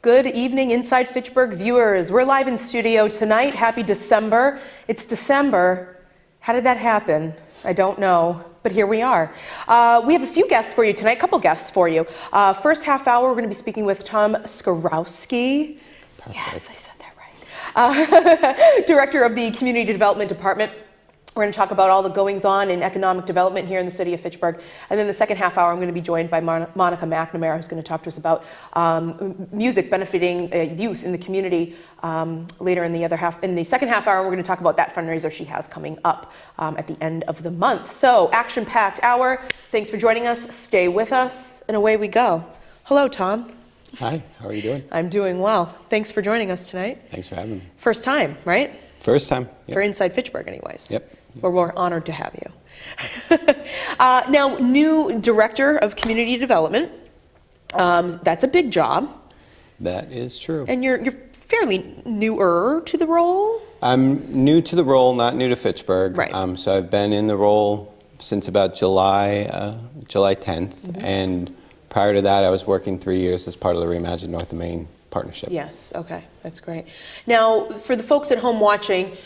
Good evening, Inside Fitchburg viewers. We're live in studio tonight. Happy December. It's December. How did that happen? I don't know, but here we are. We have a few guests for you tonight, a couple guests for you. First half hour, we're going to be speaking with Tom Skorowski. Perfect. Yes, I said that right. Director of the Community Development Department. We're going to talk about all the goings-on in economic development here in the city of Fitchburg. And then the second half hour, I'm going to be joined by Monica McNamara, who's going to talk to us about music benefiting youth in the community. Later in the second half hour, we're going to talk about that fundraiser she has coming up at the end of the month. So, action-packed hour. Thanks for joining us. Stay with us, and away we go. Hello, Tom. Hi, how are you doing? I'm doing well. Thanks for joining us tonight. Thanks for having me. First time, right? First time. Yep. For Inside Fitchburg, anyways. Yep. Well, we're honored to have you. Now, new Director of Community Development. That's a big job. That is true. And you're fairly newer to the role? I'm new to the role, not new to Fitchburg. Right. So I've been in the role since about July 10th. Mm-hmm. And prior to that, I was working 3 years as part of the Reimagine North of Maine partnership. Yes, okay, that's great. Now, for the folks at home watching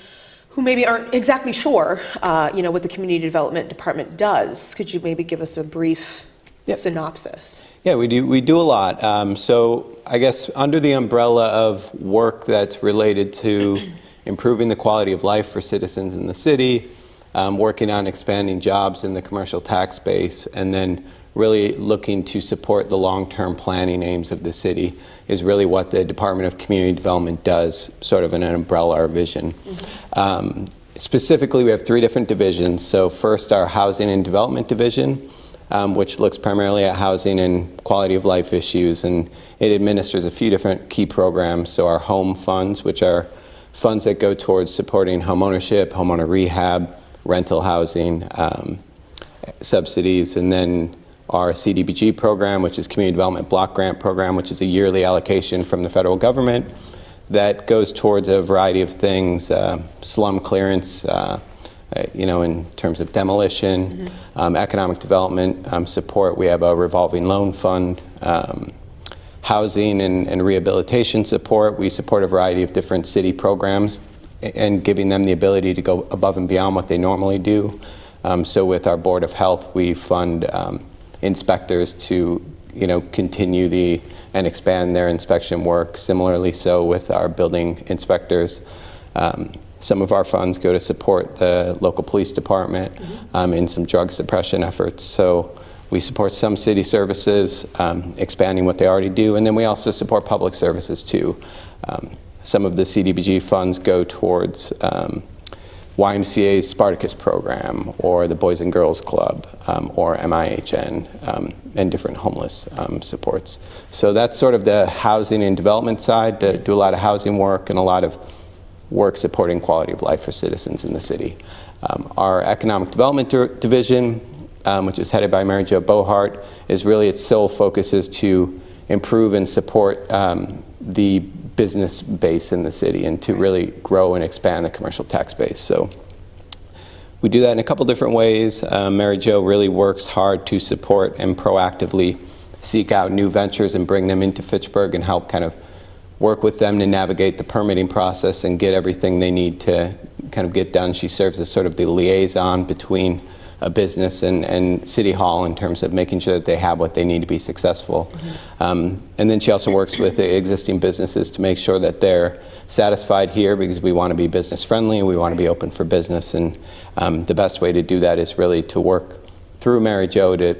who maybe aren't exactly sure, what the Community Development Department does, could you maybe give us a brief synopsis? Yeah, we do a lot. So I guess under the umbrella of work that's related to improving the quality of life for citizens in the city, working on expanding jobs in the commercial tax base, and then really looking to support the long-term planning aims of the city is really what the Department of Community Development does, sort of in an umbrella or vision. Mm-hmm. Specifically, we have 3 different divisions. So first, our Housing and Development Division, which looks primarily at housing and quality of life issues, and it administers a few different key programs. So our home funds, which are funds that go towards supporting home ownership, homeowner rehab, rental housing, subsidies, and then our CDBG program, which is Community Development Block Grant Program, which is a yearly allocation from the federal government that goes towards a variety of things, slum clearance, in terms of demolition, mm-hmm. Economic development support. We have a revolving loan fund, housing and rehabilitation support. We support a variety of different city programs and giving them the ability to go above and beyond what they normally do. So with our Board of Health, we fund inspectors to continue and expand their inspection work. Similarly, so with our building inspectors, some of our funds go to support the local police department in some drug suppression efforts. So we support some city services, expanding what they already do, and then we also support public services too. Some of the CDBG funds go towards YMCA's Spartacus program, or the Boys and Girls Club, or MIHN, and different homeless supports. So that's sort of the housing and development side, to do a lot of housing work and a lot of work supporting quality of life for citizens in the city. Our Economic Development Division, which is headed by Mary Jo Bohart, is really, its sole focus is to improve and support the business base in the city and to really grow and expand the commercial tax base. So we do that in a couple different ways. Mary Jo really works hard to support and proactively seek out new ventures and bring them into Fitchburg and help kind of work with them to navigate the permitting process and get everything they need to kind of get done. She serves as sort of the liaison between a business and City Hall in terms of making sure that they have what they need to be successful. Mm-hmm. And then she also works with the existing businesses to make sure that they're satisfied here, because we want to be business friendly, we want to be open for business, and the best way to do that is really to work through Mary Jo to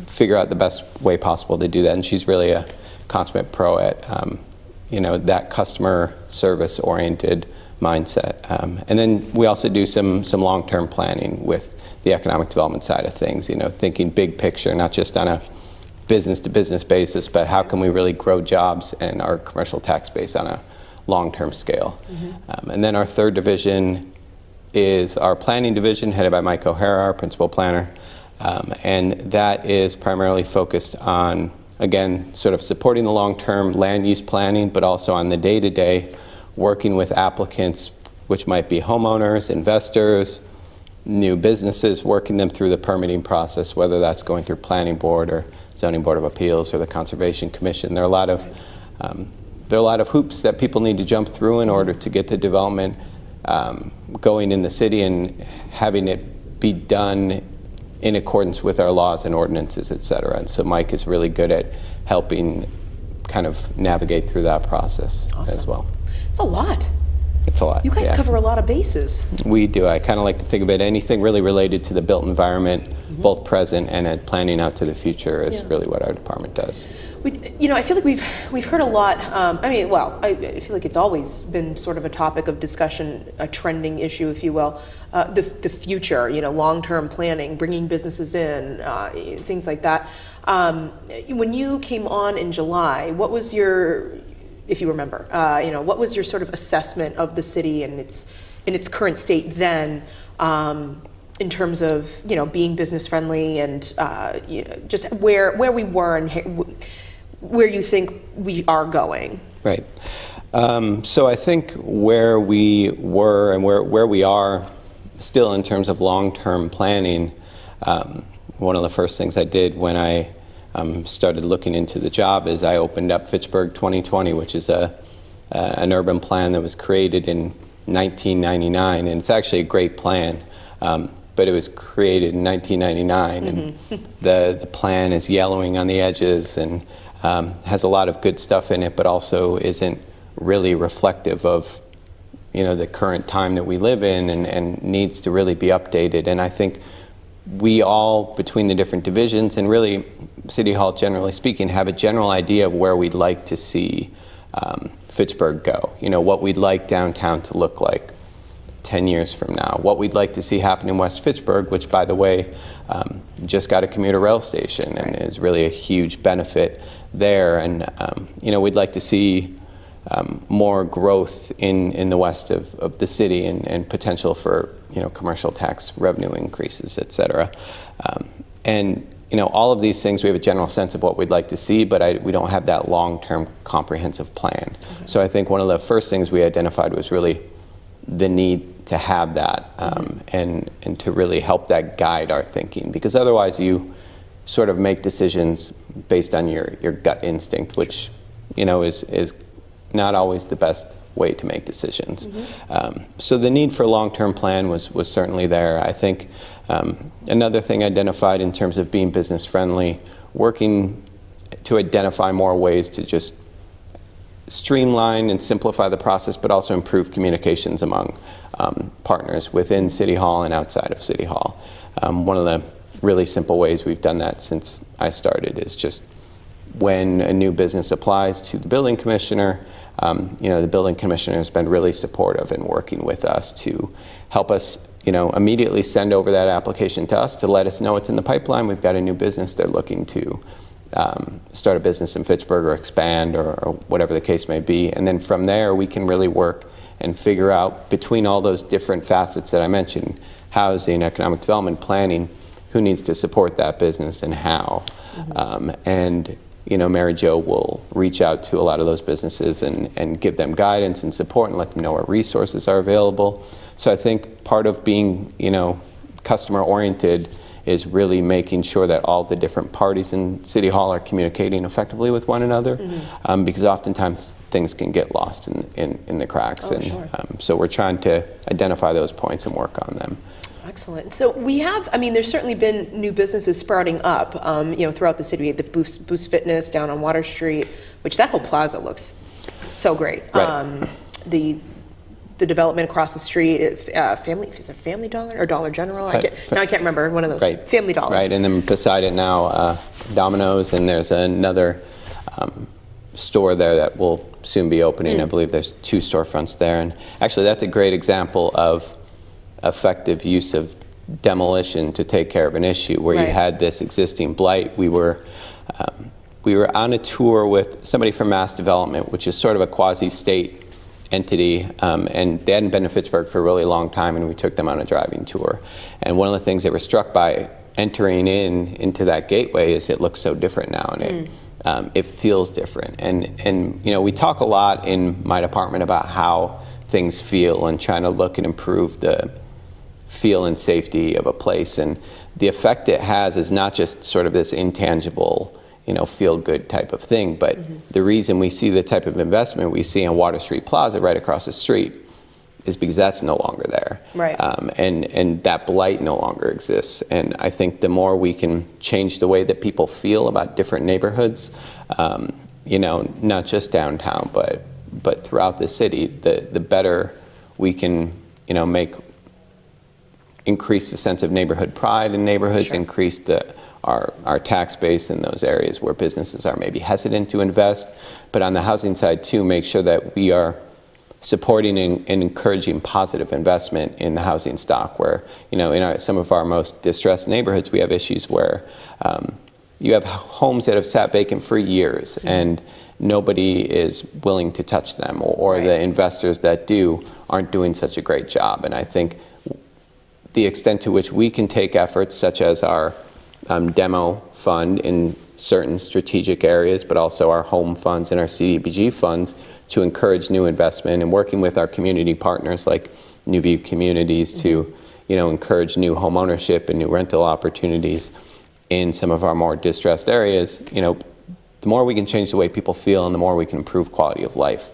figure out the best way possible to do that. And she's really a consummate pro at that customer service oriented mindset. And then we also do some long-term planning with the economic development side of things, thinking big picture, not just on a business-to-business basis, but how can we really grow jobs and our commercial tax base on a long-term scale. Mm-hmm. And then our third division is our planning division, headed by Mike O'Hara, our principal planner. And that is primarily focused on, again, sort of supporting the long-term land use planning, but also on the day-to-day working with applicants, which might be homeowners, investors, new businesses, working them through the permitting process, whether that's going through Planning Board or Zoning Board of Appeals or the Conservation Commission. There are a lot of there are a lot of hoops that people need to jump through in order to get the development going in the city and having it be done in accordance with our laws and ordinances, et cetera. And so Mike is really good at helping kind of navigate through that process as well. It's a lot. It's a lot. You guys cover a lot of bases. We do. I kind of like to think of it, anything really related to the built environment, both present and at planning out to the future is really what our department does. I feel like we've heard a lot. I feel like it's always been sort of a topic of discussion, a trending issue, if you will. The future, long-term planning, bringing businesses in, things like that. When you came on in July, what was your, if you remember, what was your sort of assessment of the city and its current state then? In terms of being business friendly and just where we were and where you think we are going. Right. So I think where we were and where we are still in terms of long-term planning, one of the first things I did when I started looking into the job is I opened up Fitchburg 2020, which is an urban plan that was created in 1999, and it's actually a great plan. But it was created in 1999, and the plan is yellowing on the edges and has a lot of good stuff in it, but also isn't really reflective of the current time that we live in, and needs to really be updated. And I think we all, between the different divisions and really City Hall generally speaking, have a general idea of where we'd like to see Fitchburg go, what we'd like downtown to look like 10 years from now, what we'd like to see happen in West Fitchburg, which, by the way, just got a commuter rail station and is really a huge benefit there. And we'd like to see more growth in the west of the city and potential for commercial tax revenue increases, et cetera. And all of these things, we have a general sense of what we'd like to see, but we don't have that long-term comprehensive plan. Okay. So I think one of the first things we identified was really the need to have that and to really help that guide our thinking, because otherwise you sort of make decisions based on your gut instinct, which is not always the best way to make decisions. So the need for a long-term plan was certainly there. I think another thing identified in terms of being business friendly, working to identify more ways to just streamline and simplify the process, but also improve communications among partners within City Hall and outside of City Hall. One of the really simple ways we've done that since I started is just when a new business applies to the building commissioner, the building commissioner has been really supportive in working with us to help us immediately send over that application to us to let us know it's in the pipeline. We've got a new business they're looking to start a business in Fitchburg or expand or whatever the case may be. And then from there, we can really work and figure out between all those different facets that I mentioned, housing, economic development, planning, who needs to support that business and how. And Mary Jo will reach out to a lot of those businesses and give them guidance and support and let them know what resources are available. So I think part of being, customer oriented is really making sure that all the different parties in City Hall are communicating effectively with one another, because oftentimes things can get lost in the cracks. So we're trying to identify those points and work on them. Excellent. So we have, there's certainly been new businesses sprouting up, throughout the city. We had the Boost Fitness down on Water Street, which that whole plaza looks so great. Right. The development across the street, is it Family Dollar or Dollar General? Right. I can't remember, one of those. Right. Family Dollar. Right, and then beside it now, Domino's, and there's another store there that will soon be opening. I believe there's 2 storefronts there, and actually that's a great example of effective use of demolition to take care of an issue where you had this existing blight. We were on a tour with somebody from Mass Development, which is sort of a quasi-state entity, and they hadn't been to Fitchburg for a really long time, and we took them on a driving tour. And one of the things they were struck by entering into that gateway is it looks so different now, and it feels different. And we talk a lot in my department about how things feel and trying to look and improve the feel and safety of a place. And the effect it has is not just sort of this intangible feel-good type of thing. But the reason we see the type of investment we see on Water Street Plaza right across the street is because that's no longer there. Right. And that blight no longer exists. And I think the more we can change the way that people feel about different neighborhoods, not just downtown, but throughout the city, the better we can, increase the sense of neighborhood pride in neighborhoods, Sure. increase our tax base in those areas where businesses are maybe hesitant to invest. But on the housing side too, make sure that we are supporting and encouraging positive investment in the housing stock, where, in some of our most distressed neighborhoods, we have issues where you have homes that have sat vacant for years and nobody is willing to touch them, or Right. the investors that do aren't doing such a great job. And I think the extent to which we can take efforts such as our demo fund in certain strategic areas, but also our home funds and our CDBG funds to encourage new investment, and working with our community partners like New View Communities to encourage new home ownership and new rental opportunities in some of our more distressed areas. The more we can change the way people feel and the more we can improve quality of life,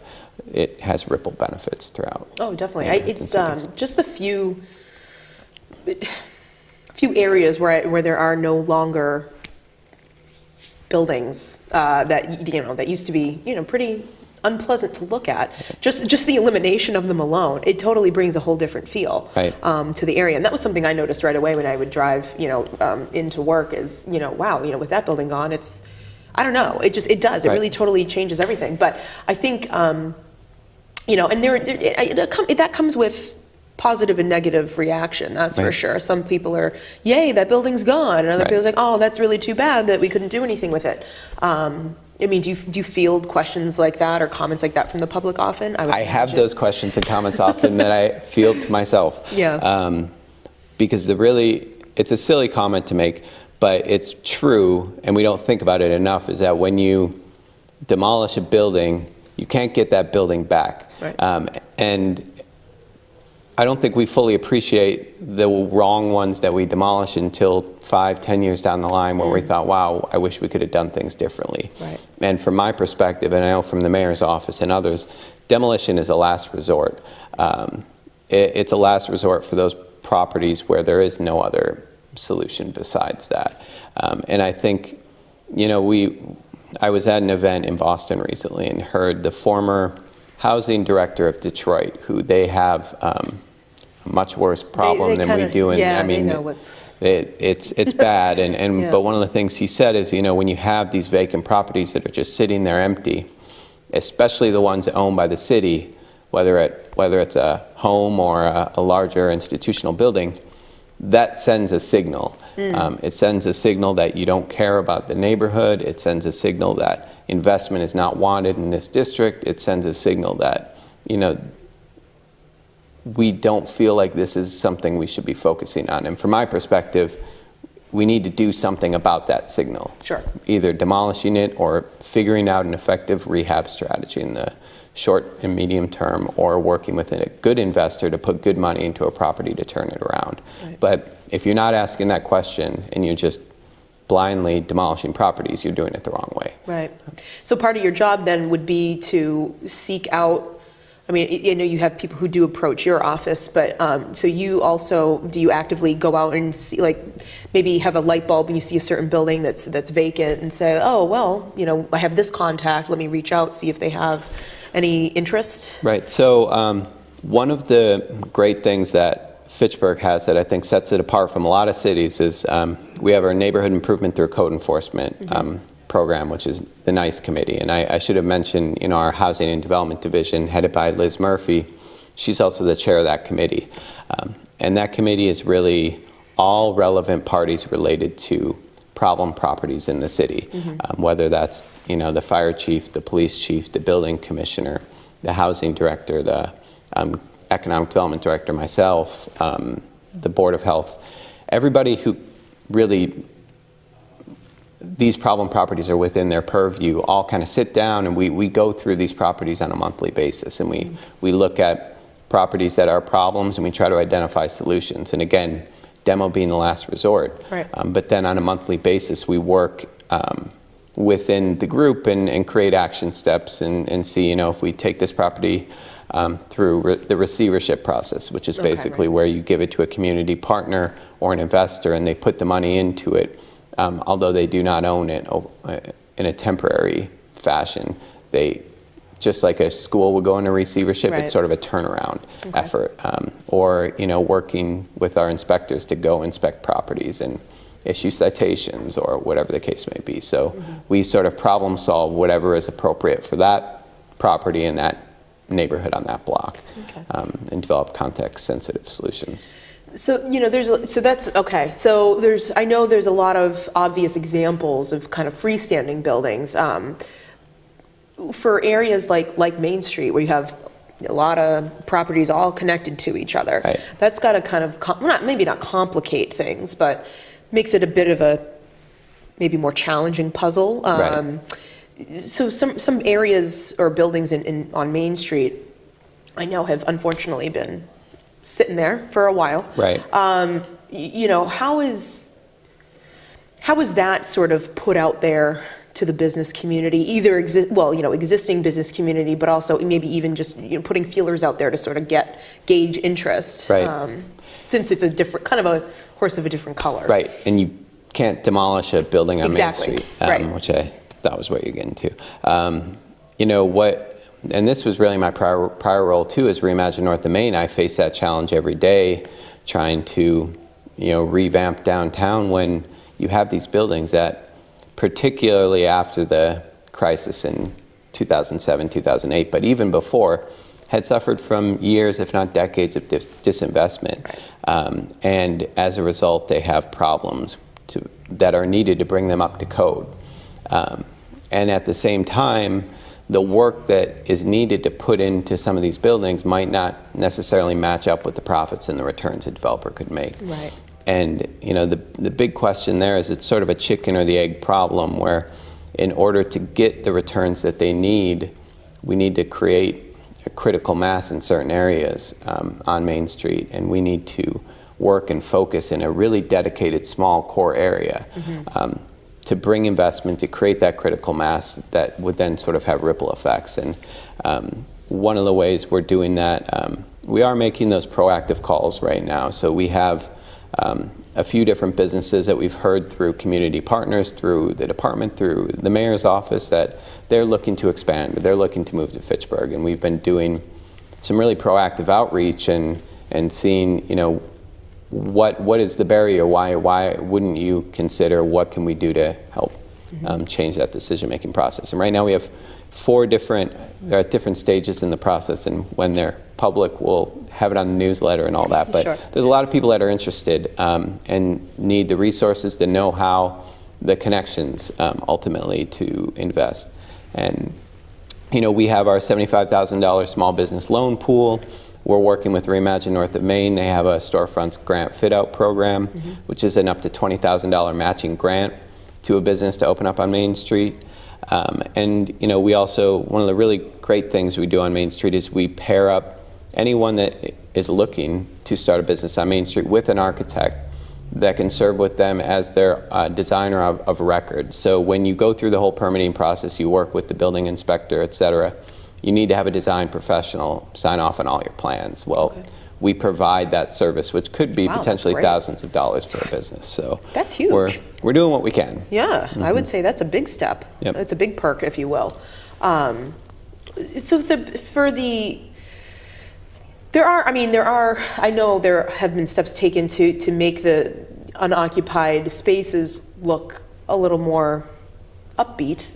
it has ripple benefits throughout. Oh, definitely. neighborhoods and cities. Just the few areas where there are no longer buildings that used to be pretty unpleasant to look at. Just the elimination of them alone, it totally brings a whole different feel Right. to the area. And that was something I noticed right away when I would drive into work. Is wow, with that building gone, it's, I don't know, it does. It Right. really totally changes everything. But I think and that comes with positive and negative reaction, that's for Right. sure. Some people are, yay, that building's gone, and other Right. people's like, oh, that's really too bad that we couldn't do anything with it. Do you field questions like that or comments like that from the public often? Would I have imagine. those questions and comments often that I field to myself. Yeah. Because it's a silly comment to make, but it's true, and we don't think about it enough, is that when you demolish a building, you can't get that building back. Right. And I don't think we fully appreciate the wrong ones that we demolish until 5-10 years down the line, where we thought, wow, I wish we could have done things differently. Right. And from my perspective, and I know from the mayor's office and others, demolition is a last resort. It's a last resort for those properties where there is no other solution besides that. And I think, I was at an event in Boston recently and heard the former housing director of Detroit, who they have a much worse problem than we do. And yeah, I mean, they know what's... it's bad. And Yeah. but one of the things he said is, when you have these vacant properties that are just sitting there empty, especially the ones owned by the city, whether it's a home or a larger institutional building, that sends a signal. It sends a signal that you don't care about the neighborhood. It sends a signal that investment is not wanted in this district. It sends a signal that, we don't feel like this is something we should be focusing on. And from my perspective, we need to do something about that signal. Sure. Either demolishing it or figuring out an effective rehab strategy in the short and medium term, or working with a good investor to put good money into a property to turn it around. Right. But if you're not asking that question and you're just blindly demolishing properties, you're doing it the wrong way. Right. So part of your job then would be to seek out, I mean, you have people who do approach your office, but so you also, do you actively go out and see, like maybe have a light bulb and you see a certain building that's vacant and say, oh, well, I have this contact, let me reach out, see if they have any interest? Right. So one of the great things that Fitchburg has that I think sets it apart from a lot of cities is we have our neighborhood improvement through code enforcement program, which is the NICE committee. And I should have mentioned, our housing and development division headed by Liz Murphy. She's also the chair of that committee. And that committee is really all relevant parties related to problem properties in the city, whether that's, the fire chief, the police chief, the building commissioner, the housing director, the economic development director, myself, the board of health. Everybody who really, these problem properties are within their purview, all kind of sit down and we go through these properties on a monthly basis, and we look at properties that are problems and we try to identify solutions. And again, demo being the last resort. Right. But then on a monthly basis, we work within the group and create action steps and see, if we take this property through the receivership process, which is basically where you give it to a community partner or an investor and they put the money into it, although they do not own it in a temporary fashion. They, just like a school would go into receivership, it's sort of a turnaround effort. Or, working with our inspectors to go inspect properties and issue citations or whatever the case may be. So we sort of problem solve whatever is appropriate for that property in that neighborhood on that block, and develop context-sensitive solutions. So, I know there's a lot of obvious examples of kind of freestanding buildings. For areas like Main Street, where you have a lot of properties all connected to each other, that's got to kind of, maybe not complicate things, but makes it a bit of a maybe more challenging puzzle. So some areas or buildings on Main Street, I know have unfortunately been sitting there for a while. How is that sort of put out there to the business community, either existing business community, but also maybe even just putting feelers out there to sort of gauge interest, since it's a different kind of a horse of a different color. And you can't demolish a building on Main Street, which I thought was what you're getting to. And this was really my prior role too, as Reimagine North of Main. I face that challenge every day, trying to revamp downtown when you have these buildings that, particularly after the crisis in 2007, 2008, but even before, had suffered from years, if not decades, of disinvestment. And as a result, they have problems that are needed to bring them up to code. And at the same time, the work that is needed to put into some of these buildings might not necessarily match up with the profits and the returns a developer could make. And the big question there is, it's sort of a chicken or the egg problem, where in order to get the returns that they need, we need to create a critical mass in certain areas on Main Street, and we need to work and focus in a really dedicated small core area to bring investment, to create that critical mass that would then sort of have ripple effects. And one of the ways we're doing that, we are making those proactive calls right now. So we have a few different businesses that we've heard through community partners, through the department, through the mayor's office, that they're looking to expand, they're looking to move to Fitchburg. And we've been doing some really proactive outreach and seeing, what is the barrier? Why wouldn't you consider, what can we do to help change that decision-making process? And right now we have they're at different stages in the process, and when they're public, we'll have it on the newsletter and all that. But there's a lot of people that are interested and need the resources, the know-how, the connections, ultimately, to invest. And we have our $75,000 small business loan pool. We're working with Reimagine North of Main. They have a storefronts grant fit-out program, which is an up to $20,000 matching grant to a business to open up on Main Street. And we also, one of the really great things we do on Main Street is we pair up anyone that is looking to start a business on Main Street with an architect that can serve with them as their designer of record. So when you go through the whole permitting process, you work with the building inspector, et cetera, you need to have a design professional sign off on all your plans. Well, we provide that service, which could be potentially thousands of dollars for a business. So that's huge. We're doing what we can. Yeah, I would say that's a big step. It's a big perk, if you will. There have been steps taken to make the unoccupied spaces look a little more upbeat.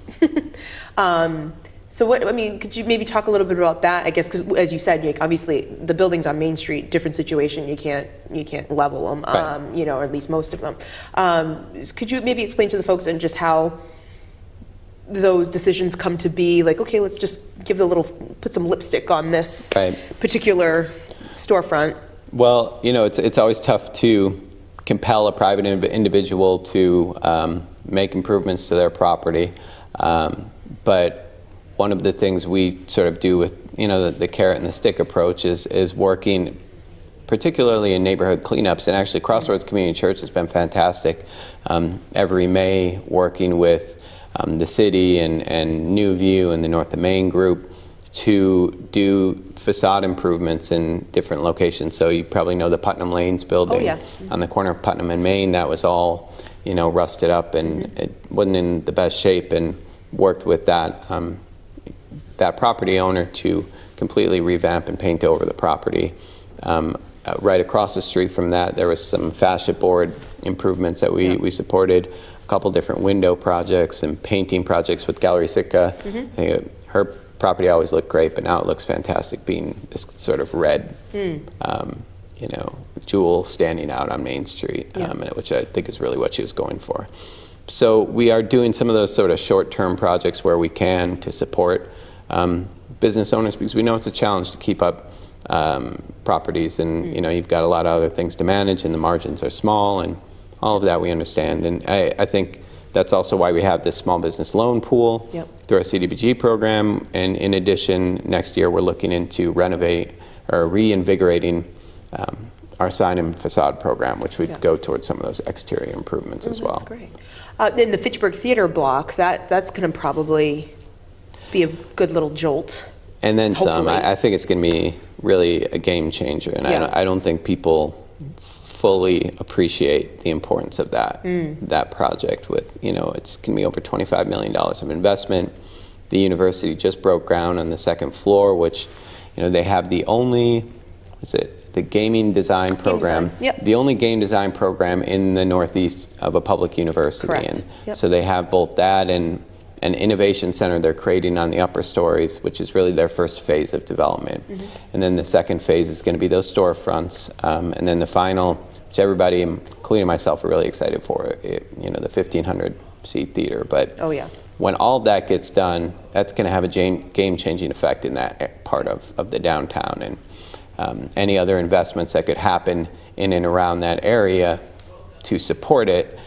Could you maybe talk a little bit about that? I guess because, as you said, obviously the buildings on Main Street, different situation. You can't level them, or at least most of them. Could you maybe explain to the folks and just how those decisions come to be? Like, okay, let's just put some lipstick on this particular storefront. Well, it's always tough to compel a private individual to make improvements to their property, but one of the things we sort of do with the carrot and the stick approach is working particularly in neighborhood cleanups. And actually Crossroads Community Church has been fantastic. Every May, working with the city and New View and the North of Main group to do facade improvements in different locations. So you probably know the Putnam Lanes building on the corner of Putnam and Main. That was all, rusted up and it wasn't in the best shape, and worked with that property owner to completely revamp and paint over the property. Right across the street from that, there was some fascia board improvements that we supported, a couple different window projects and painting projects with Gallery Sitka. Her property always looked great, but now it looks fantastic, being this sort of red, jewel standing out on Main Street, which I think is really what she was going for. So we are doing some of those sort of short-term projects where we can to support business owners, because we know it's a challenge to keep up properties, and you've got a lot of other things to manage, and the margins are small, and all of that we understand. And I think that's also why we have this small business loan pool through our CDBG program. And in addition, next year we're looking into reinvigorating our sign and facade program, which would go towards some of those exterior improvements as well. That's great. In the Fitchburg Theater block, that's going to probably be a good little jolt. And then hopefully. some. I think it's going to be really a game changer, and I don't think people fully appreciate the importance of that project. With it's going to be over $25 million of investment. The university just broke ground on the second floor, which they have the only the gaming design program, the only game design program in the Northeast of a public university. Correct. And so they have both that and an innovation center they're creating on the upper stories, which is really their first phase of development. And then the second phase is going to be those storefronts. And then the final, which everybody, including myself, are really excited for, the 1,500 seat theater. But when all of that gets done, that's going to have a game-changing effect in that part of the downtown. And any other investments that could happen in and around that area to support it,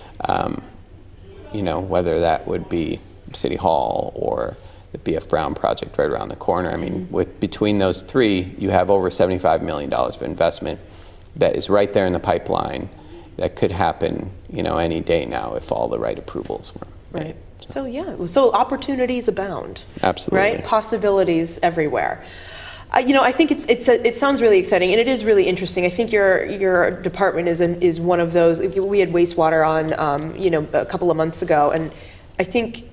whether that would be City Hall or the B.F. Brown project right around the corner. I mean, between those three, you have over $75 million of investment that is right there in the pipeline that could happen, any day now if all the right approvals were made. Right. So opportunities abound. Absolutely. Right? Possibilities everywhere. I think it sounds really exciting, and it is really interesting. I think your department is one of those. We had wastewater on, a couple of months ago, and I think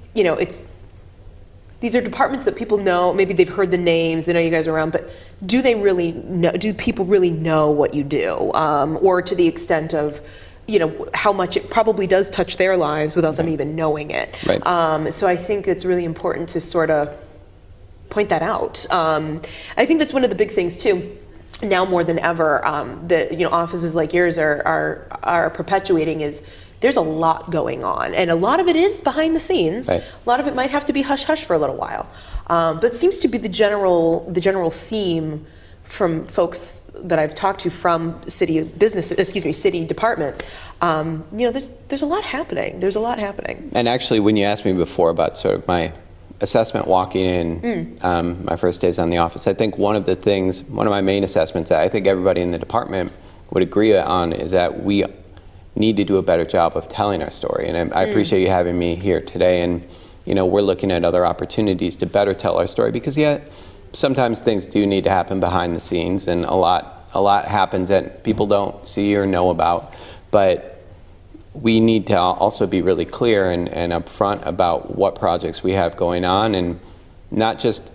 these are departments that people know. Maybe they've heard the names, they know you guys are around, but do they really know? Do people really know what you do, or to the extent of how much it probably does touch their lives without them even knowing it? Right. So I think it's really important to sort of point that out. I think that's one of the big things too. Now more than ever, that offices like yours are perpetuating is there's a lot going on, and a lot of it is behind the scenes. Right. A lot of it might have to be hush hush for a little while, but it seems to be the general theme from folks that I've talked to from city departments. There's a lot happening. There's a lot happening. And actually, when you asked me before about sort of my assessment walking in my first days on the office, I think one of my main assessments that I think everybody in the department would agree on is that we need to do a better job of telling our story. And I appreciate you having me here today. And we're looking at other opportunities to better tell our story, because sometimes things do need to happen behind the scenes, and a lot happens that people don't see or know about. But we need to also be really clear and upfront about what projects we have going on, and not just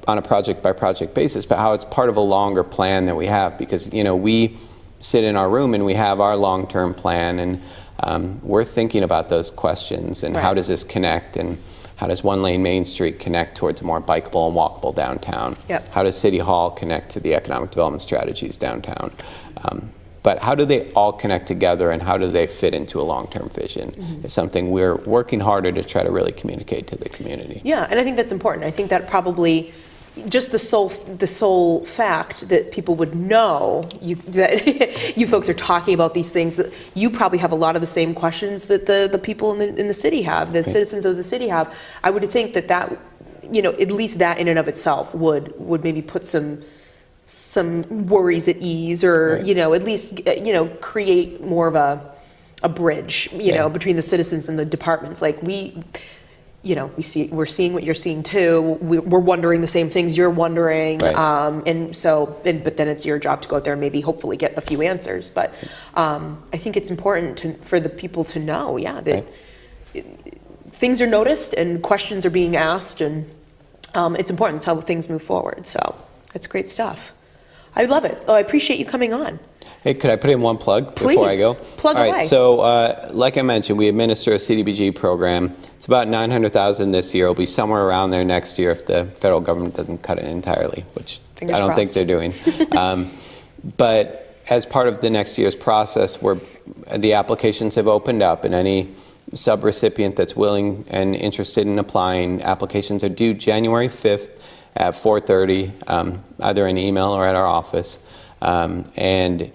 on a project by project basis, but how it's part of a longer plan that we have. Because we sit in our room and we have our long-term plan, and we're thinking about those questions and how does this connect, and how does one-lane Main Street connect towards a more bikeable and walkable downtown? How does City Hall connect to the economic development strategies downtown? But how do they all connect together, and how do they fit into a long-term vision is something we're working harder to try to really communicate to the community. Yeah, and I think that's important. I think that probably just the sole fact that people would know that you folks are talking about these things, that you probably have a lot of the same questions that the people in the city have, the citizens of the city have. I would think that at least that in and of itself would maybe put some worries at ease, or at least create more of a bridge between the citizens and the departments. Like we're seeing what you're seeing too. We're wondering the same things you're wondering, Right. but then it's your job to go out there and maybe hopefully get a few answers. But I think it's important for the people to know, that things are noticed and questions are being asked, and it's important. It's how things move forward. So it's great stuff. I love it. Oh, I appreciate you coming on. Hey, could I put in one plug before I go? Plug All away. right, so like I mentioned, we administer a CDBG program. It's about $900,000 this year. It'll be somewhere around there next year if the federal government doesn't cut it entirely, which Fingers I don't think crossed. they're doing. But as part of the next year's process, the applications have opened up, and any subrecipient that's willing and interested in applying, applications are due January 5th at 4:30, either in email or at our office. And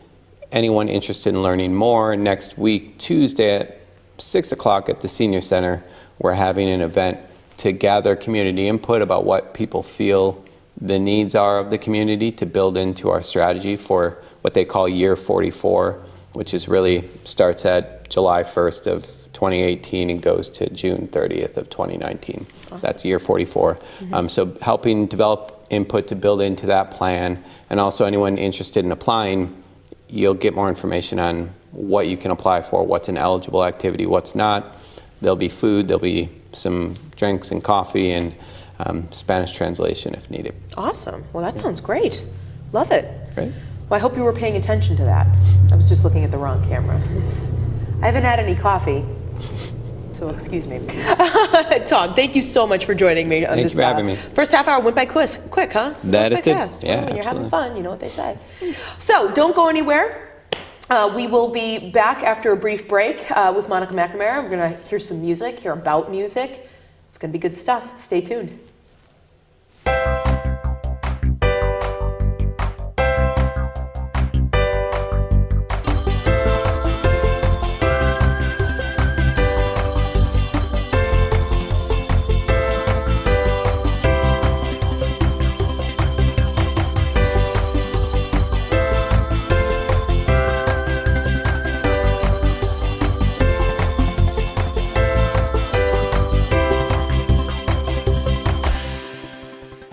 anyone interested in learning more, next week, Tuesday at 6 o'clock at the Senior Center, we're having an event to gather community input about what people feel the needs are of the community to build into our strategy for what they call Year 44, which is really starts at July 1st of 2018 and goes to June 30th of 2019. Awesome. That's Year 44. So helping develop input to build into that plan, and also anyone interested in applying, you'll get more information on what you can apply for, what's an eligible activity, what's not. There'll be food, there'll be some drinks and coffee, and Spanish translation if needed. Awesome. Well, that sounds great. Love it. Great. Well, I hope you were paying attention to that. I was just looking at the wrong camera. I haven't had any coffee, so excuse me. Tom, thank you so much for joining me on Thank this. you for having me. First half hour went by quick, huh? That Goes it by did. fast. Yeah, Well, when you're having absolutely. fun, you know what they say. So don't go anywhere. We will be back after a brief break with Monica McNamara. We're going to hear about music. It's going to be good stuff. Stay tuned.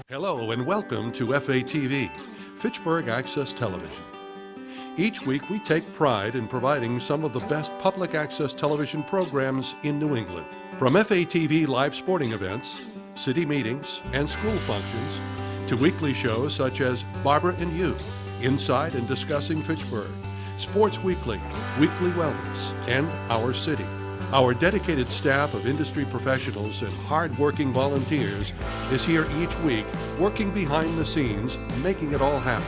Hello and welcome to FATV, Fitchburg Access Television. Each week we take pride in providing some of the best public access television programs in New England. From FATV live sporting events, city meetings, and school functions, to weekly shows such as Barbara and Youth, Inside and Discussing Fitchburg, Sports Weekly, Weekly Wellness, and Our City. Our dedicated staff of industry professionals and hard-working volunteers is here each week working behind the scenes, making it all happen.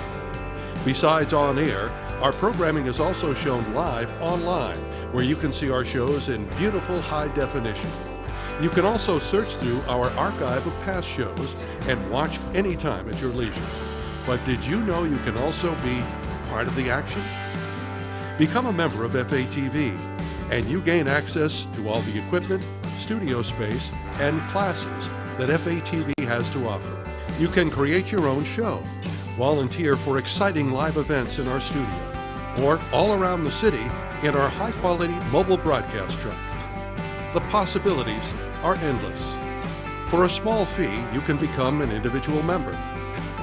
Besides on air, our programming is also shown live online, where you can see our shows in beautiful high definition. You can also search through our archive of past shows and watch anytime at your leisure. But did you know you can also be part of the action? Become a member of FATV, and you gain access to all the equipment, studio space, and classes that FATV has to offer. You can create your own show, volunteer for exciting live events in our studio, or all around the city in our high-quality mobile broadcast truck. The possibilities are endless. For a small fee, you can become an individual member.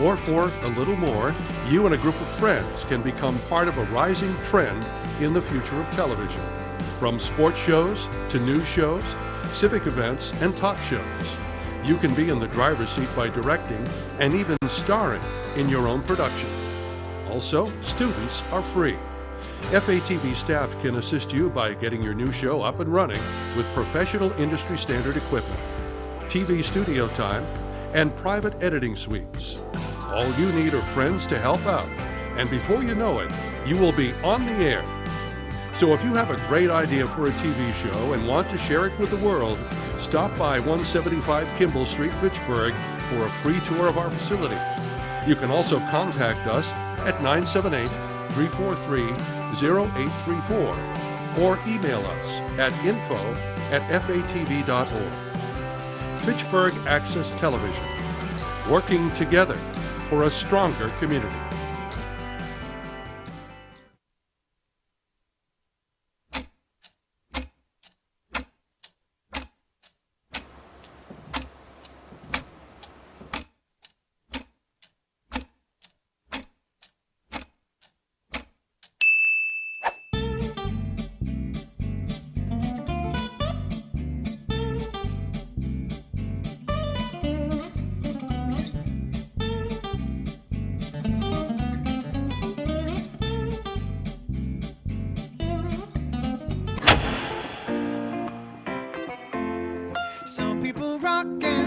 Or for a little more, you and a group of friends can become part of a rising trend in the future of television. From sports shows to news shows, civic events, and talk shows, you can be in the driver's seat by directing and even starring in your own production. Also, students are free. FATV staff can assist you by getting your new show up and running with professional industry standard equipment, TV studio time, and private editing suites. All you need are friends to help out, and before you know it, you will be on the air. So if you have a great idea for a TV show and want to share it with the world, stop by 175 Kimball Street, Fitchburg for a free tour of our facility. You can also contact us at 978-343-0834 or email us at info@fatv.org. Fitchburg Access Television, working together for a stronger community.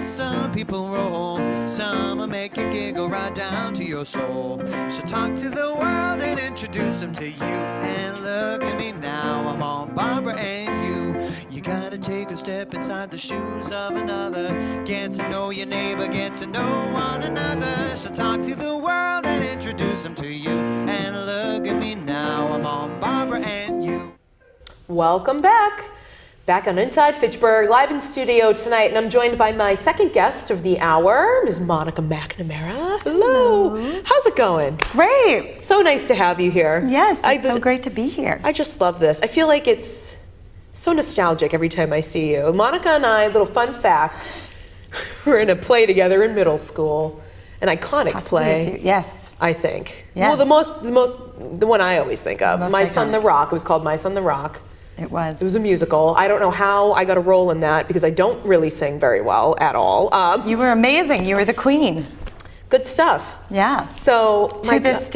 some people roll. Some will make you giggle right down to your soul. So talk to the world and introduce them to you. And look at me now, I'm on Barbara and you. You gotta take a step inside the shoes of another. Get to know your neighbor, get to know one another. So talk to the world and introduce them to you. And look at me now, I'm on Barbara and you. Welcome back. Back on Inside Fitchburg, live in studio tonight, and I'm joined by my second guest of the hour, Ms. Monica McNamara. Hello. How's it going? Great. So nice to have you here. Yes, it's so great to be here. I just love this. I feel like it's so nostalgic every time I see you. Monica and I, little fun fact, were in a play together in middle school, an iconic play. Yes. I think. Yes. Well, the one I always think of, My Son the Rock. It was called My Son the Rock. It was. It was a musical. I don't know how I got a role in that because I don't really sing very well at all. You were amazing. You were the queen. Good stuff. Yeah. So to this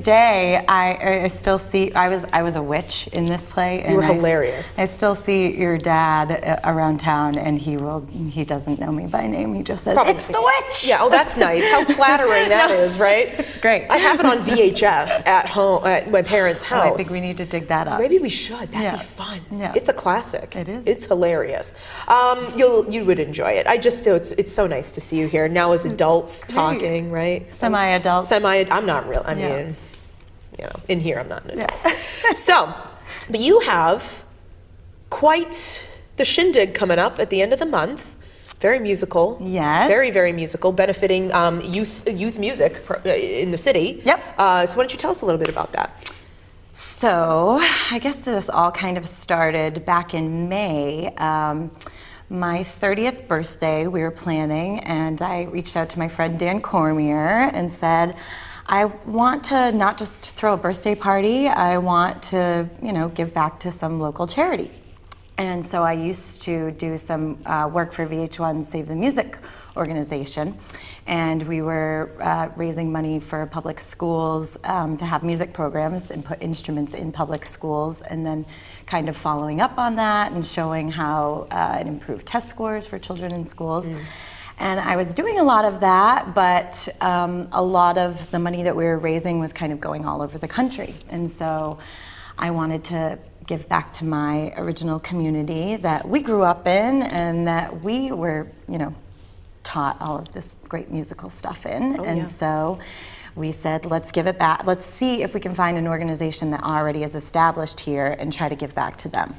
day, I still see. I was a witch in this play. You were hilarious. I still see your dad around town, and he doesn't know me by name. He just says, Probably. "It's the witch." Yeah. Oh, that's nice. How flattering that is, right? It's great. I have it on VHS at home at my parents' house. Oh, I think we need to dig that up. Maybe we should. That'd be fun. Yeah. It's a classic. It is. It's hilarious. You would enjoy it. It's so nice to see you here now as adults talking, right? Semi-adults. I'm not real. I mean, in here I'm not an adult. So, but you have quite the shindig coming up at the end of the month. Very musical. Yes. Very, very musical, benefiting youth music in the city. Yep. So why don't you tell us a little bit about that? So, I guess this all kind of started back in May. My 30th birthday, we were planning, and I reached out to my friend Dan Cormier and said, I want to not just throw a birthday party, I want to, give back to some local charity. And so I used to do some work for VH1's Save the Music organization, and we were raising money for public schools to have music programs and put instruments in public schools, and then kind of following up on that and showing how it improved test scores for children in schools. And I was doing a lot of that, but a lot of the money that we were raising was kind of going all over the country. And so I wanted to give back to my original community that we grew up in and that we were, taught all of this great musical stuff in. So we said, let's give it back. Let's see if we can find an organization that already is established here and try to give back to them.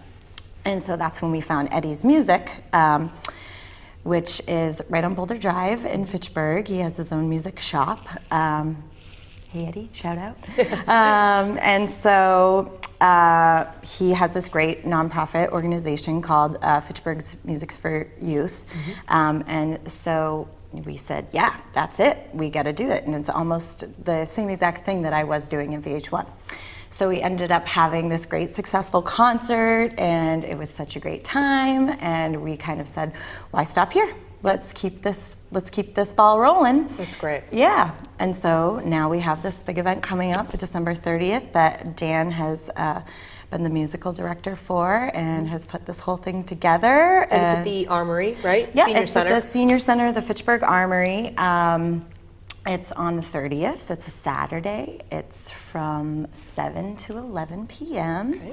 And so that's when we found Eddie's Music, which is right on Boulder Drive in Fitchburg. He has his own music shop. Hey Eddie, shout out. And so he has this great nonprofit organization called Fitchburg's Music's for Youth. And so we said, yeah, that's it. We got to do it. And it's almost the same exact thing that I was doing in VH1. So we ended up having this great successful concert, and it was such a great time. And we kind of said, why stop here? Let's keep this ball rolling. That's great. Yeah. And so now we have this big event coming up December 30th that Dan has been the musical director for and has put this whole thing together. And it's at the Armory, right? Yeah, Senior it's Center. at the Senior Center, the Fitchburg Armory. It's on the 30th. It's a Saturday. It's from 7 to 11 p.m. Okay.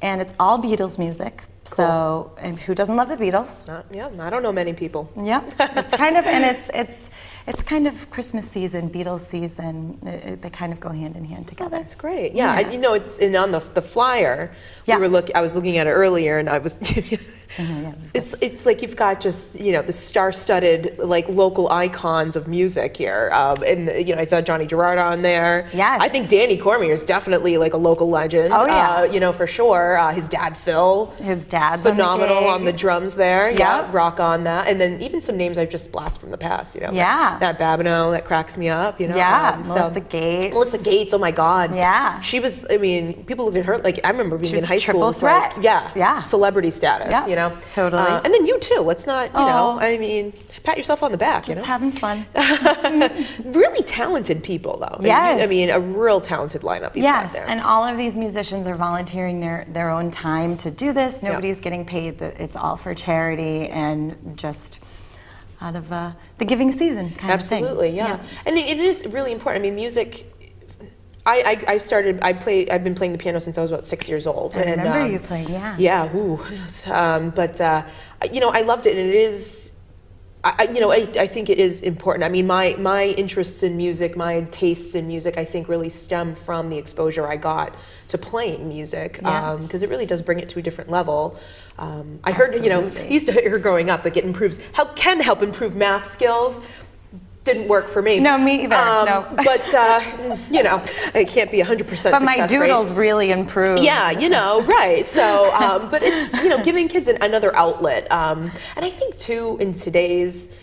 And it's all Beatles music. Cool. So, and who doesn't love the Beatles? Yeah, I don't know many people. Yeah, it's kind of, and it's kind of Christmas season, Beatles season. They kind of go hand in hand together. Oh, that's great. Yeah, it's on the flyer. Yeah. I was looking at it earlier, and I was. It's like you've got just the star-studded like local icons of music here, and I saw Johnny Girard on there. Yes. I think Danny Cormier is definitely like a local legend. Oh yeah. For sure. His dad Phil. His dad's phenomenal on the drums there. Yep. Yeah, rock on that. And then even some names I've just blast from the past. Yeah. Matt Babineau, that cracks me up. Yeah. Melissa Gates. Melissa Gates. Oh my God. Yeah. She was. I mean, people looked at her like I remember being in high school. Triple threat. Like, yeah. Celebrity status. Yeah. Totally. And then you too. Let's not. I mean, pat yourself on the back. Just having fun. Really talented people, though. Yes. I mean, a real talented lineup you've got there. And all of these musicians are volunteering their own time to do this. Nobody's getting paid. It's all for charity and just the giving season kind Absolutely, of thing. yeah. And it is really important. I mean, music. I've been playing the piano since I was about 6 years old. I remember you playing, yeah. Yeah, ooh. Yes. I loved it, and it is. I think it is important. I mean, my interests in music, my tastes in music, I think really stem from the exposure I got to playing music, because it really does bring it to a different level. I heard, used to hear growing up that can help improve math skills. Didn't work for me. No, me either. No. But it can't be 100% success But my doodles rate. really improved. Yeah, right. So, but it's giving kids another outlet, and I think too in today's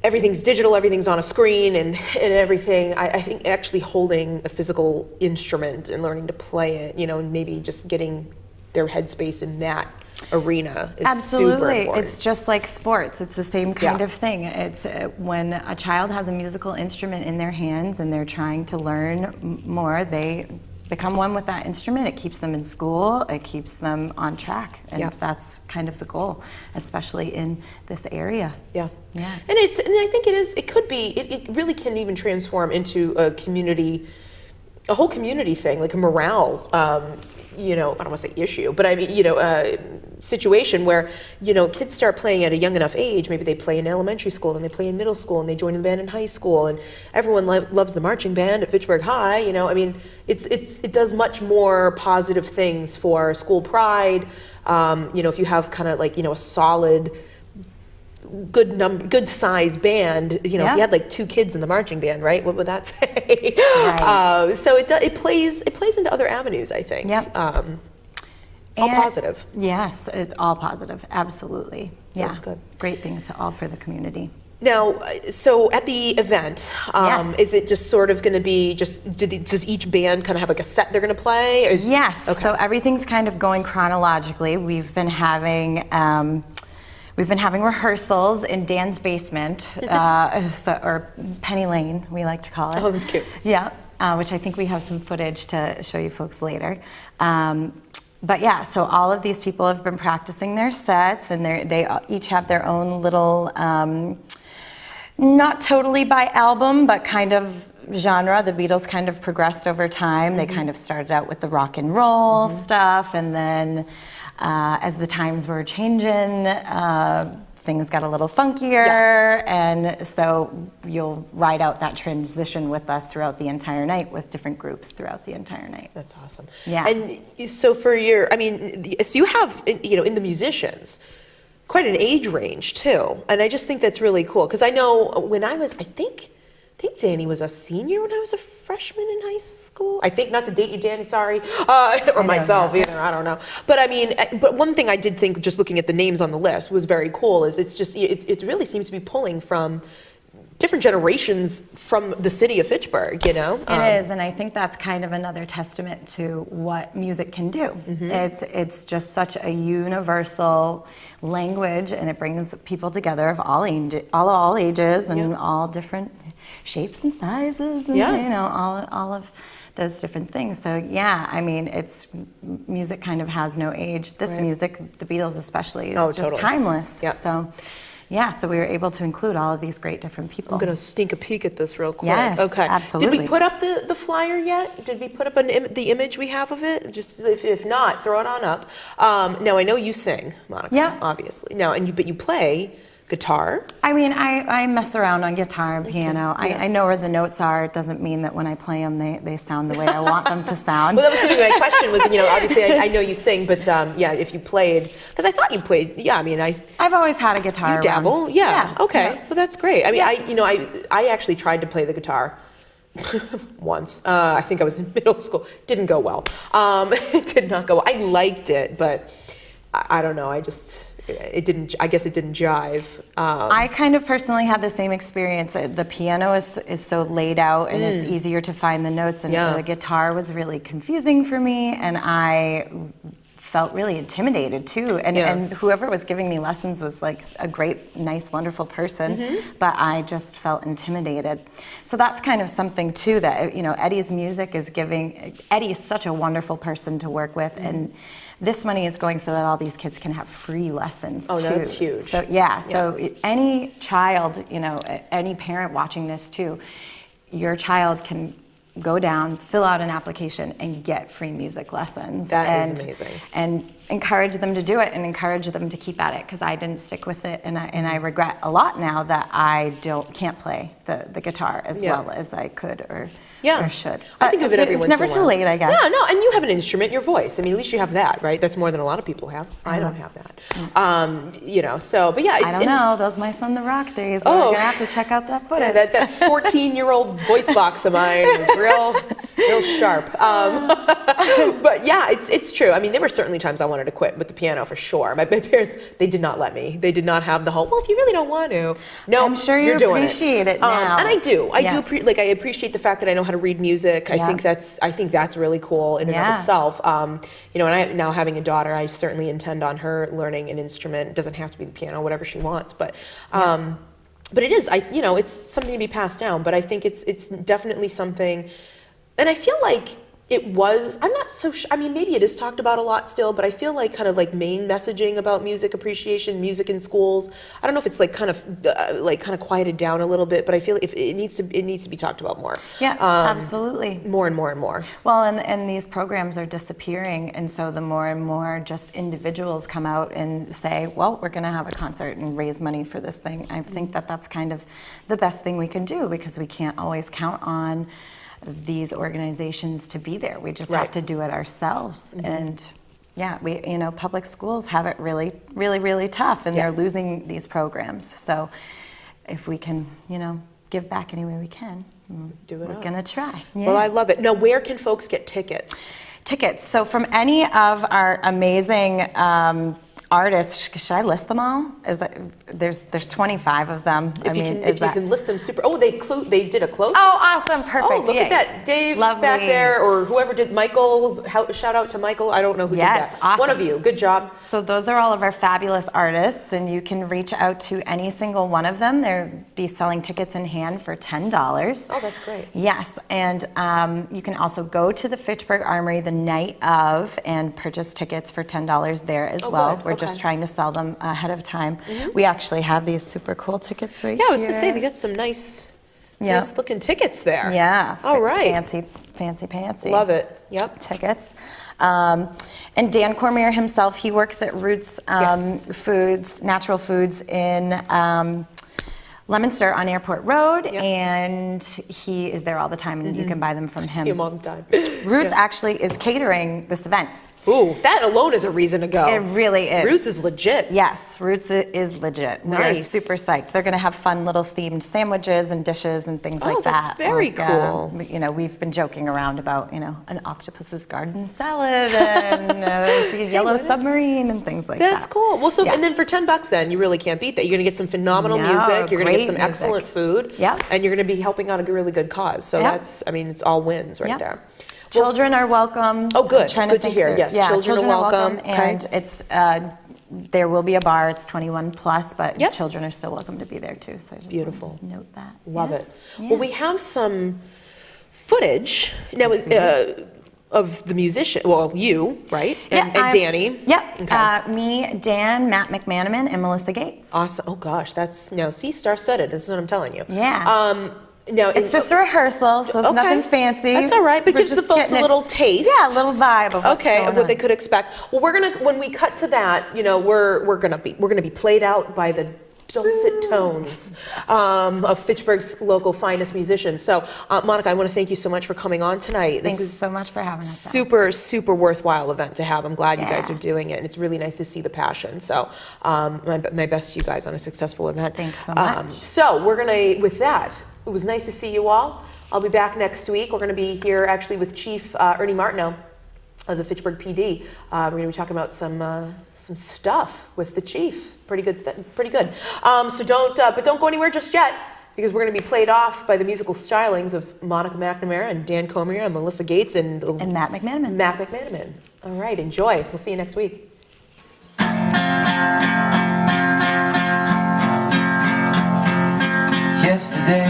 everything's digital, everything's on a screen, and everything. I think actually holding a physical instrument and learning to play it, and maybe just getting their headspace in that arena is super important. It's just like sports. It's the same kind Yeah. of thing. It's when a child has a musical instrument in their hands and they're trying to learn more, they become one with that instrument. It keeps them in school. It keeps them on track, and Yeah. that's kind of the goal, especially in this area. Yeah. Yeah. And I think it really can even transform into a whole community thing, like a morale, I don't want to say issue, but I mean, a situation where, kids start playing at a young enough age. Maybe they play in elementary school, and they play in middle school, and they join the band in high school, and everyone loves the marching band at Fitchburg High. I mean, it does much more positive things for school pride. If you have kind of like, a solid, good size band, if you had like 2 kids in the marching band, right? What would that say? Right. So it plays into other avenues, I think. Yep. All positive. Yes, it's all positive. Absolutely. Yeah. That's good. Great things all for the community. Now, so at the event, Yes. is it just sort of going to be does each band kind of have like a set they're going to play? Yes. Okay. So everything's kind of going chronologically. We've been having rehearsals in Dan's basement, or Penny Lane, we like to call it. Oh, that's cute. Yeah, which I think we have some footage to show you folks later. But yeah, so all of these people have been practicing their sets, and they each have their own little, not totally by album, but kind of genre. The Beatles kind of progressed over time. They kind of started out with the rock and roll stuff, and then as the times were changing, things got a little funkier, and so you'll ride out that transition with us throughout the entire night with different groups throughout the entire night. That's awesome. Yeah. And so so you have, in the musicians, quite an age range too. And I just think that's really cool, because I know when I think Danny was a senior when I was a freshman in high school. I think, not to date you, Danny, sorry, or myself either, I don't know. But I mean, but one thing I did think, just looking at the names on the list, was very cool, is it really seems to be pulling from different generations from the city of Fitchburg, It is, and I think that's kind of another testament to what music can do. It's just such a universal language, and it brings people together of all ages and all different shapes and sizes, and all of those different things. So yeah, I mean, music kind of has no age. This music, the Beatles especially, is just timeless. Yep. So yeah, so we were able to include all of these great different people. I'm going to sneak a peek at this real quick. Yes, okay. absolutely. Did we put up the flyer yet? Did we put up the image we have of it? Just if not, throw it on up. Now I know you sing, Monica. Yeah. Obviously. Now, but you play guitar. I mean, I mess around on guitar and piano. I know where the notes are. It doesn't mean that when I play them, they sound the way I want them to sound. Well, that was going to be my question. Was obviously I know you sing, but if you played, because I thought you played. Yeah, I mean, I've always had a guitar. You dabble. around. Yeah. Okay. Yeah. Well, that's great. I mean, I actually tried to play the guitar once. I think I was in middle school. Didn't go well. It did not go well. I liked it, but I don't know. It didn't. I guess it didn't jive. I kind of personally had the same experience. The piano is so laid out, and it's easier to find the notes. And so the guitar was really confusing for me, and I felt really intimidated too, and whoever was giving me lessons was like a great, nice, wonderful person, but I just felt intimidated. So that's kind of something too that, you know, Eddie's music is giving. Eddie is such a wonderful person to work with, and this money is going so that all these kids can have free lessons too. Oh, that's huge. So so any child, you know, any parent watching this too, your child can go down, fill out an application, and get free music lessons. That is amazing. And encourage them to do it, and encourage them to keep at it, because I didn't stick with it, and I regret a lot now that I can't play the guitar as well as I could or should. I think of it every it's once never in a too while. late, I guess. Yeah, no, and you have an instrument, your voice. I mean, at least you have that, right? That's more than a lot of people have. I don't have that. You know, so, but yeah, it's... I don't know, those My Son the Rock days. We're gonna have to check out that footage. That 14-year-old voice box of mine is real sharp. But yeah, it's true. I mean, there were certainly times I wanted to quit with the piano for sure. My parents, they did not let me. They did not have the whole, well, if you really don't want to. No, I'm sure you you're doing appreciate it now. And I do. I appreciate the fact that I know how to read music. I think that's really cool in and of itself. You know, and now having a daughter, I certainly intend on her learning an instrument. It doesn't have to be the piano, whatever she wants, but it is. You know, it's something to be passed down. But I think it's definitely something, and I feel like it was, I'm not so sure, I mean, maybe it is talked about a lot still, but I feel like kind of like main messaging about music appreciation, music in schools, I don't know if it's like kind of quieted down a little bit, but I feel if it needs to be talked about more. Yeah, absolutely. More and more and more. Well, and these programs are disappearing, and so the more and more just individuals come out and say, well, we're going to have a concert and raise money for this thing. I think that that's kind of the best thing we can do, because we can't always count on these organizations to be there. We just have to do it ourselves. And we, you know, public schools have it really, really, really tough, and they're losing these programs. So if we can, you know, give back any way we can, we're gonna try. Well, I love it. Now, where can folks get tickets? So from any of our amazing artists, should I list them all? Is that there's 25 of them? If you can list them, super. Oh, they did a close. Oh, awesome, perfect. Oh, look at that, Dave Lovely. back there, or whoever did. Michael, shout out to Michael. I don't know who did that. Awesome. One of you, good job. So those are all of our fabulous artists, and you can reach out to any single one of them. They'll be selling tickets in hand for $10. Oh, that's great. Yes, and you can also go to the Fitchburg Armory the night of and purchase tickets for $10 there as well. Good. We're just trying to sell them ahead of time. We actually have these super cool tickets right here. Yeah, I was gonna say they got some nice looking tickets there. Yeah. All right. Fancy. Love it. Yep. Tickets. And Dan Cormier himself, he works at Roots Foods, Natural Foods in Leominster on Airport Road, and he is there all the time, and you can buy them from him. See him all the time. Roots actually is catering this event. Ooh, that alone is a reason to go. It really is. Roots is legit. Yes, Roots is legit. Nice. We're super psyched. They're going to have fun little themed sandwiches and dishes and things like that. Oh, that's very cool. You know, we've been joking around about, you know, an octopus's garden salad and a yellow submarine and things like that. That's cool. Well, so and then for $10, then you really can't beat that. You're going to get some phenomenal music. You're going to get some excellent food. Yep. And you're going to be helping out a really good cause. So that's, I mean, it's all wins right there. Children are welcome. Oh, good. Good to hear. Yes, children are welcome. And it's there will be a bar. It's 21 plus, but children are still welcome to be there too. So I just want to note that. Love it. Well, we have some footage now of the musician. Well, you, right? And Danny. Yep. Okay. Me, Dan, Matt McManaman, and Melissa Gates. Awesome. Oh gosh, that's star-studded. This is what I'm telling you. Yeah. No, it's just a rehearsal, so it's nothing fancy. That's all right, but it gives the folks a little taste. Yeah, a little vibe of what's going of what they could expect. Well, when we cut to that, you know, we're gonna be played out by the dulcet tones of Fitchburg's local finest musicians. So, Monica, I want to thank you so much for coming on tonight. Thanks so much for having us. Super worthwhile event to have. I'm glad you guys are doing it, and it's really nice to see the passion. So, my best to you guys on a successful event. Thanks so much. So we're gonna, with that, it was nice to see you all. I'll be back next week. We're going to be here actually with Chief Ernie Martineau of the Fitchburg PD. We're going to be talking about some stuff with the chief. Pretty good. So don't go anywhere just yet. because we're going to be played off by the musical stylings of Monica McNamara and Dan Cormier and Melissa Gates and Matt McManaman. Matt McManaman. All right, enjoy. We'll see you next week. Yesterday,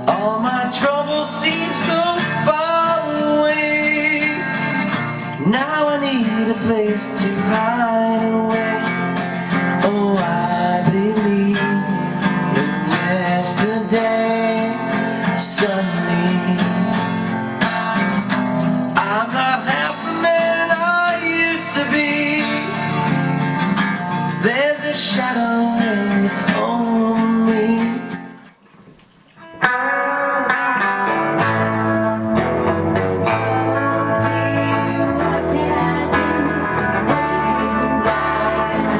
all my troubles seem so far away. Now I need a place to hide away. Oh, I believe in yesterday. Suddenly, I'm not half the man I used to be. There's a shadow on me. What can I do? Baby's black and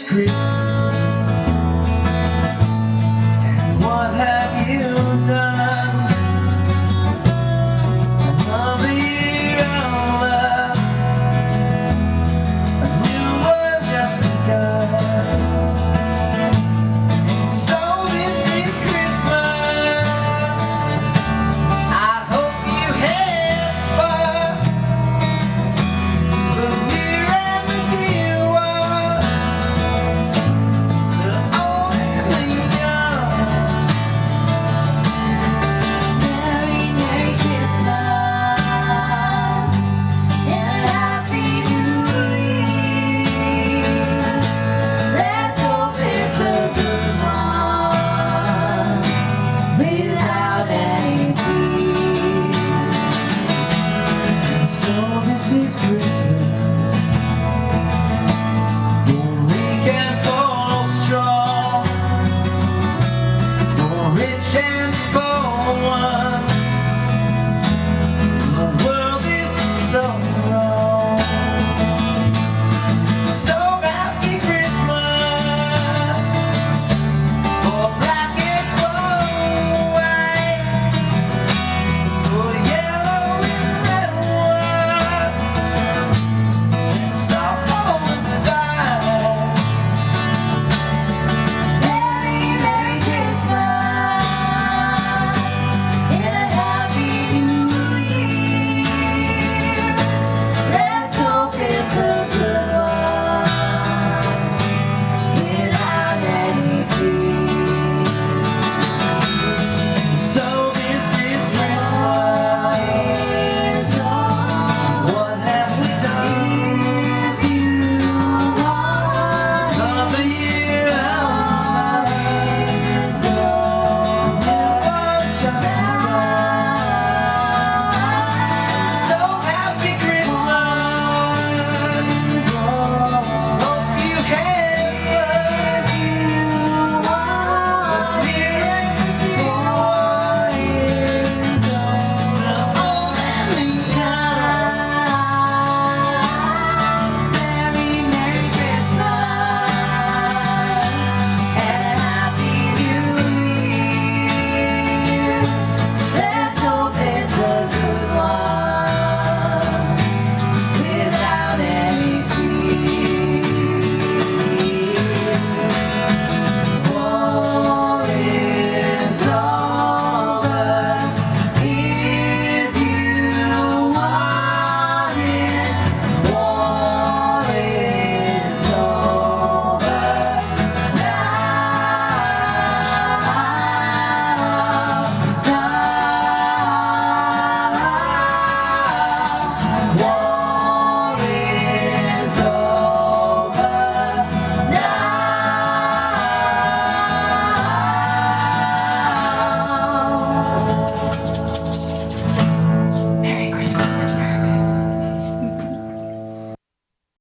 Christmas.